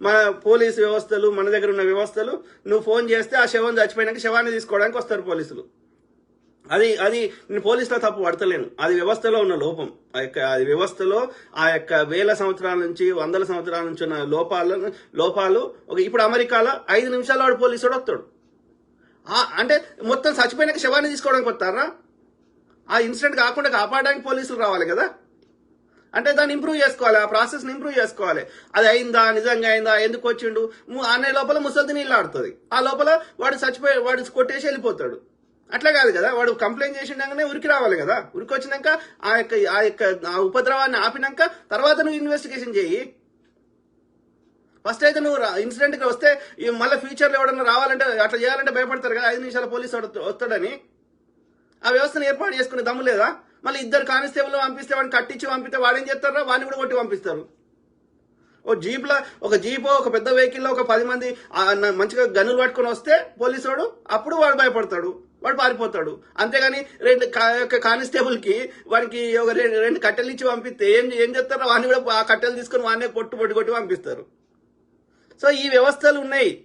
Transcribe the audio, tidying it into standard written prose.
మన పోలీసు వ్యవస్థలు, మన దగ్గర ఉన్న వ్యవస్థలు, నువ్వు ఫోన్ చేస్తే ఆ శవం చచ్చిపోయినాక శవాన్ని తీసుకోవడానికి వస్తారు పోలీసులు. అది నేను పోలీసులో తప్పు పడతలేను, అది వ్యవస్థలో ఉన్న లోపం. అది వ్యవస్థలో ఆ యొక్క వేల సంవత్సరాల నుంచి, వందల సంవత్సరాల నుంచి ఉన్న లోపాలు. ఇప్పుడు అమెరికాలో 5 నిమిషాల్లో వాడు పోలీసుడు వస్తాడు. అంటే మొత్తం చచ్చిపోయినాక శవాన్ని తీసుకోవడానికి వస్తారా? ఆ ఇన్సిడెంట్ కాకుండా కాపాడడానికి పోలీసులు రావాలి కదా. అంటే దాన్ని ఇంప్రూవ్ చేసుకోవాలి, ఆ ప్రాసెస్ని ఇంప్రూవ్ చేసుకోవాలి. అది అయిందా, నిజంగా అయిందా, ఎందుకు వచ్చిండు అనే లోపల ముసలిది నీళ్ళు ఆడుతుంది. ఆ లోపల వాడు కొట్టేసి వెళ్ళిపోతాడు. అట్లా కాదు కదా, వాడు కంప్లైంట్ చేసిండగానే ఉరికి రావాలి కదా. ఉరికి వచ్చినాక ఆ యొక్క ఉపద్రవాన్ని ఆపినాక తర్వాత నువ్వు ఇన్వెస్టిగేషన్ చేయి. ఫస్ట్ అయితే నువ్వు ఇన్సిడెంట్కి వస్తే మళ్ళీ ఫ్యూచర్లో ఎవడన్నా రావాలంటే అట్లా చేయాలంటే భయపడతారు కదా. 5 నిమిషాల పోలీసు వస్తాడని ఆ వ్యవస్థను ఏర్పాటు చేసుకునే దమ్ము లేదా? మళ్ళీ 2 కానిస్టేబుల్ పంపిస్తే వాడిని కట్టించి పంపిస్తే వాడేం చేస్తారా? వాడిని కూడా కొట్టి పంపిస్తారు. ఒక జీపో ఒక పెద్ద వెహికల్లో ఒక 10 మంది మంచిగా గన్నులు పట్టుకుని వస్తే పోలీసు వాడు అప్పుడు వాడు భయపడతాడు, వాడు పారిపోతాడు. అంతేగాని 2 కానిస్టేబుల్ కి వానికి ఒక 2 కట్టెలు ఇచ్చి పంపిస్తే ఏం చేస్తారో వాడిని కూడా ఆ కట్టెలు తీసుకుని వాడినే కొట్టి పంపిస్తారు. సో ఈ వ్యవస్థలు ఉన్నాయి.